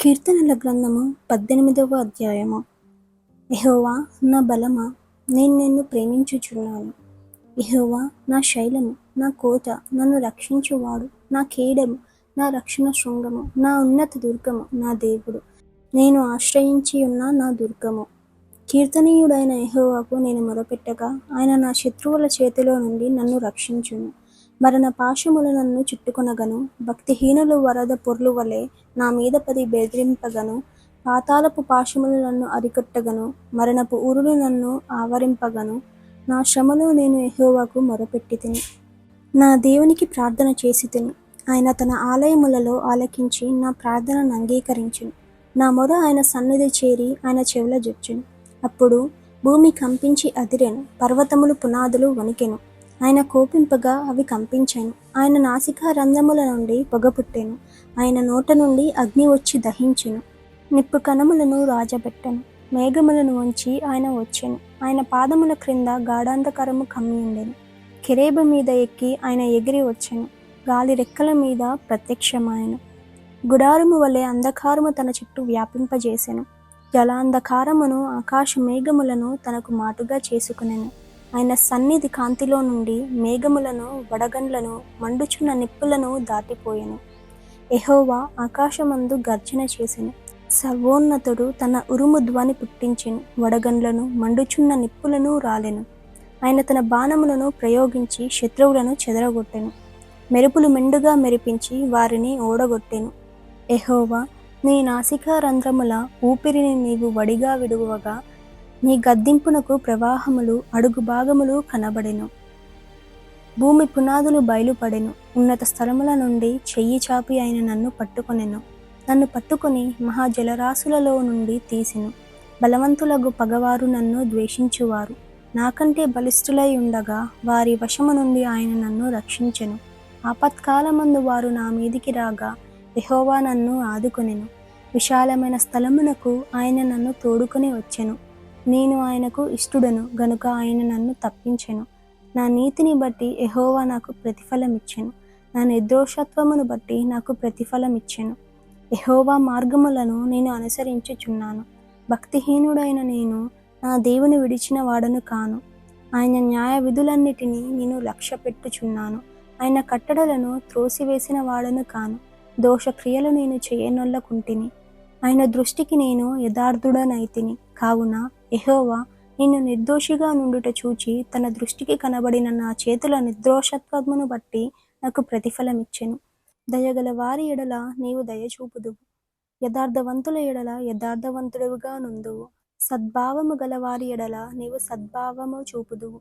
కీర్తనల గ్రంథము 18వ అధ్యాయము. యెహోవా నా బలమా, నేను నిన్ను ప్రేమించుచున్నాను. యెహోవా నా శైలము, నా కోట, నన్ను రక్షించువాడు, నా కేడము, నా రక్షణ శృంగము, నా ఉన్నత దుర్గము, నా దేవుడు, నేను ఆశ్రయించి ఉన్న నా దుర్గము. కీర్తనీయుడైన యెహోవాకు నేను మొరపెట్టగా ఆయన నా శత్రువుల చేతిలో నుండి నన్ను రక్షించును. మరణ పాశములు నన్ను చుట్టుకొనగను, భక్తిహీనులు వరద పొర్లు వలె నా మీద పడి బెదిరింపగను, పాతాళపు పాశములు నన్ను అరికట్టగను, మరణపు ఊరులు నన్ను ఆవరింపగను. నా శ్రమలో నేను యెహోవాకు మొరపెట్టితిని, నా దేవునికి ప్రార్థన చేసితిని. ఆయన తన ఆలయములలో ఆలకించి నా ప్రార్థనను అంగీకరించును. నా మొర ఆయన సన్నిధి చేరి ఆయన చెవుల జొచ్చెను. అప్పుడు భూమి కంపించి అదిరెను, పర్వతములు పునాదులు వణికెను. ఆయన కోపింపగా అవి కంపించెను. ఆయన నాసికా రంధ్రముల నుండి పొగ పుట్టెను. ఆయన నోట నుండి అగ్ని వచ్చి దహించెను. నిప్పు కణములను రాజబెట్టెను. మేఘములను వంచి ఆయన వచ్చెను. ఆయన పాదముల క్రింద గాఢాంధకారము కమ్మి ఉండెను. కెరూబు మీద ఎక్కి ఆయన ఎగిరి వచ్చెను. గాలి రెక్కల మీద ప్రత్యక్షమాయెను. గుడారము వలె అంధకారము తన చుట్టూ వ్యాపింపజేసెను. జలాంధకారమును ఆకాశ మేఘములను తనకు మాటుగా చేసుకొనెను. ఆయన సన్నిధి కాంతిలో నుండి మేఘములను, వడగండ్లను, మండుచున్న నిప్పులను దాటిపోయెను. యెహోవా ఆకాశమందు గర్జన చేసెను. సర్వోన్నతుడు తన ఉరుము ధ్వని పుట్టించెను. వడగండ్లను, మండుచున్న నిప్పులను రాలెను. ఆయన తన బాణములను ప్రయోగించి శత్రువులను చెదరగొట్టెను. మెరుపులు మెండుగా మెరిపించి వారిని ఓడగొట్టెను. యెహోవా, నీ నాసికా రంధ్రముల ఊపిరిని నీవు వడిగా విడువగా నీ గద్దింపునకు ప్రవాహములు అడుగు భాగములు కనబడెను. భూమి పునాదులు బయలుపడెను. ఉన్నత స్థలముల నుండి చెయ్యి చాపి ఆయన నన్ను పట్టుకొనెను. నన్ను పట్టుకొని మహాజలరాశులలో నుండి తీసెను. బలవంతులగు పగవారు నన్ను ద్వేషించువారు నాకంటే బలిష్ఠులై ఉండగా వారి వశము నుండి ఆయన నన్ను రక్షించెను. ఆపత్కాలమందు వారు నా మీదికి రాగా యెహోవా నన్ను ఆదుకొనెను. విశాలమైన స్థలమునకు ఆయన నన్ను తోడుకొని వచ్చెను. నేను ఆయనకు ఇష్టుడను గనుక ఆయన నన్ను తప్పించెను. నా నీతిని బట్టి యెహోవా నాకు ప్రతిఫలమిచ్చెను. నా నిర్దోషత్వమును బట్టి నాకు ప్రతిఫలమిచ్చెను. యెహోవా మార్గములను నేను అనుసరించుచున్నాను. భక్తిహీనుడైన నేను నా దేవుని విడిచిన వాడను కాను. ఆయన న్యాయ విధులన్నిటినీ నేను లక్ష్యపెట్టుచున్నాను. ఆయన కట్టడలను త్రోసివేసిన వాడను కాను. దోషక్రియలు నేను చేయనొల్లకుంటిని. ఆయన దృష్టికి నేను యథార్థుడనైతిని. కావున యెహోవా నిన్ను నిర్దోషిగా నుండుట చూచి తన దృష్టికి కనబడిన నా చేతుల నిర్దోషత్వమును బట్టి నాకు ప్రతిఫలమిచ్చెను. దయగల వారి ఎడల నీవు దయచూపుదువు. యథార్థవంతుల ఎడల యథార్థవంతుడుగా నుందువు. సద్భావము గల వారి ఎడల నీవు సద్భావము చూపుదువు.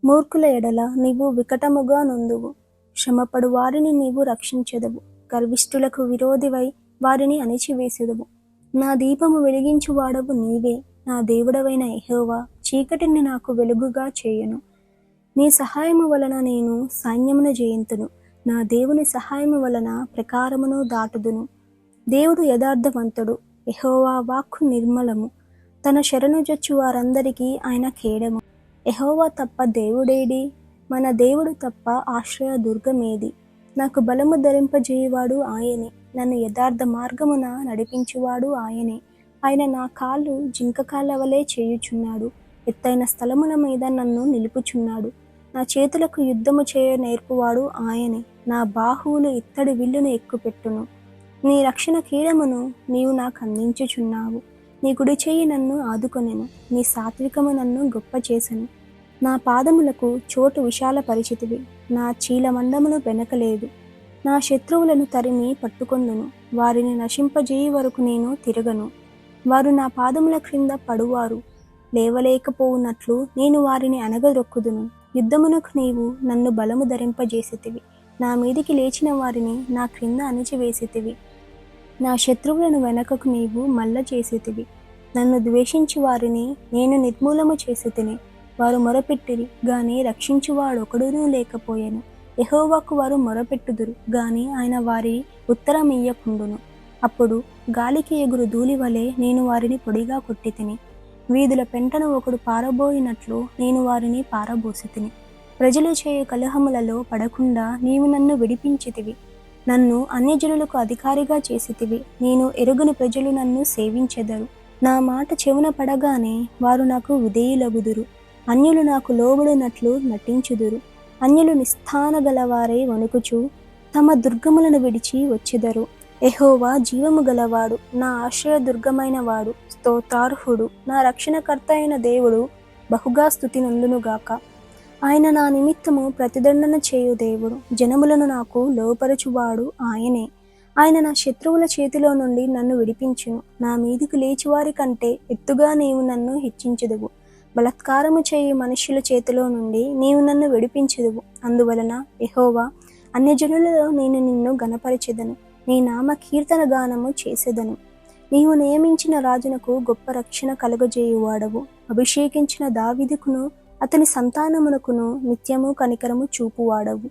మూర్ఖుల ఎడల నీవు వికటముగా నుందువు. శ్రమపడు వారిని నీవు రక్షించెదవు. గర్విష్ఠులకు విరోధివై వారిని అణిచివేసెదవు. నా దీపము వెలిగించువాడవు నీవే. నా దేవుడవైన యెహోవా చీకటిని నాకు వెలుగుగా చేయును. నీ సహాయము వలన నేను సైన్యమును జయింతును. నా దేవుని సహాయము వలన ప్రకారమును దాటుదును. దేవుడు యథార్థవంతుడు. యెహోవా వాక్కు నిర్మలము. తన శరణుజొచ్చు వారందరికీ ఆయన కేడము. యెహోవా తప్ప దేవుడేడి? మన దేవుడు తప్ప ఆశ్రయ దుర్గమేది? నాకు బలము ధరింపజేయువాడు ఆయనే. నన్ను యథార్థ మార్గమున నడిపించువాడు ఆయనే. ఆయన నా కాళ్ళు జింక కాళ్ళ వలె చేయుచున్నాడు. ఎత్తైన స్థలముల మీద నన్ను నిలుపుచున్నాడు. నా చేతులకు యుద్ధము చేయ నేర్పువాడు ఆయనే. నా బాహువులు ఇత్తడి విల్లును ఎక్కుపెట్టును. నీ రక్షణ కీడమును నీవు నాకు అందించుచున్నావు. నీ కుడి చెయ్యి నన్ను ఆదుకొనెను. నీ సాత్వికము నన్ను గొప్ప చేసెను. నా పాదములకు చోటు విశాల పరిచితివి. నా చీలమండమును వెనకలేదు. నా శత్రువులను తరిమి పట్టుకొందును. వారిని నశింపజేయి వరకు నేను తిరగను. వారు నా పాదముల క్రింద పడువారు. లేవలేకపోవునట్లు నేను వారిని అణగదొక్కుదును. యుద్ధమునకు నీవు నన్ను బలము ధరింపజేసితివి. నా మీదికి లేచిన వారిని నా క్రింద అణిచివేసితివి. నా శత్రువులను వెనకకు నీవు మల్ల చేసితివి. నన్ను ద్వేషించు వారిని నేను నిర్మూలము చేసితిని. వారు మొరపెట్టిరి గాని రక్షించువాడొకడునూ లేకపోయెను. యెహోవాకు వారు మొరపెట్టుదురు గాని ఆయన వారి ఉత్తరమియ్యకుండును. అప్పుడు గాలికి ఎగురు ధూళి వలె నేను వారిని పొడిగా కొట్టితిని. వీధుల పెంటను ఒకడు పారబోయినట్లు నేను వారిని పారబోసితిని. ప్రజలు చేయు కలహములలో పడకుండా నీవు నన్ను విడిపించితివి. నన్ను అన్యజనులకు అధికారిగా చేసితివి. నేను ఎరుగని ప్రజలు నన్ను సేవించెదరు. నా మాట చెవున పడగానే వారు నాకు విధేయులగుదురు. అన్యులు నాకు లోబడినట్లు నటించుదురు. అన్యులు నిస్థాన గలవారై వణుకుచు తమ దుర్గములను విడిచి వచ్చెదరు. యెహోవా జీవము గలవాడు, నా ఆశ్రయదుర్గమైన వాడు, స్తోత్రార్హుడు, నా రక్షణకర్త అయిన దేవుడు బహుగా స్తుతి నందునుగాక. ఆయన నా నిమిత్తము ప్రతిదండన చేయు దేవుడు. జనములను నాకు లోపరచువాడు ఆయనే. ఆయన నా శత్రువుల చేతిలో నుండి నన్ను విడిపించును. నా మీదికి లేచివారి కంటే ఎత్తుగా నీవు నన్ను హెచ్చించెదవు. బలాత్కారము చేయు మనుష్యుల చేతిలో నుండి నీవు నన్ను విడిపించెదవు. అందువలన యెహోవా, అన్యజనులలో నేను నిన్ను ఘనపరచెదను. నీ నామ కీర్తన గానము చేసెదను. నీవు నియమించిన రాజునకు గొప్ప రక్షణ కలుగజేయువాడవు. అభిషేకించిన దావీదుకును అతని సంతానమునకును నిత్యము కనికరము చూపువాడవు.